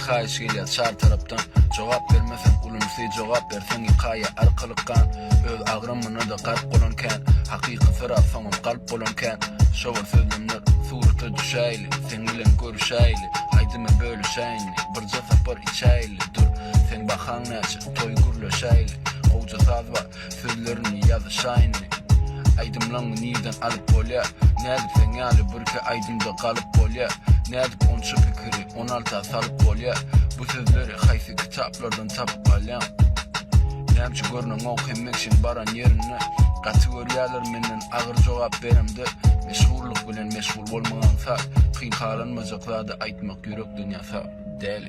haýyş gelýär şar tarapdan. Jogap bermesen ulumsy jogap bersen hikaye arkalykan. Öz agrymyny da garp bolanken, hakyky ferasamam galp bolanken. Şowar sözlemler surata düşäýli, sen bilen görüşäýli. Aýdymy bölüşäýni, bir jasapar içäýli. Dur, sen bahan näçe toy gürleşäýli. Howja saz var, sözlerini ýazyşaýni. Aydımlan niden alıp bolya, nädip sen ýaly birke aydymda galyp bolya. Nädip onça pikiri 16 salyp bolya. Bu sözleri haýsy kitaplardan tapyp alýam. Näçe görnüň okuymak şin baran ýerine. Kategoriýalar menden agyr jogap beremdi. Meşgullyk bilen meşgul bolmagansa, kynhalanmajak zady aýtmak ýürek dünýasy däl.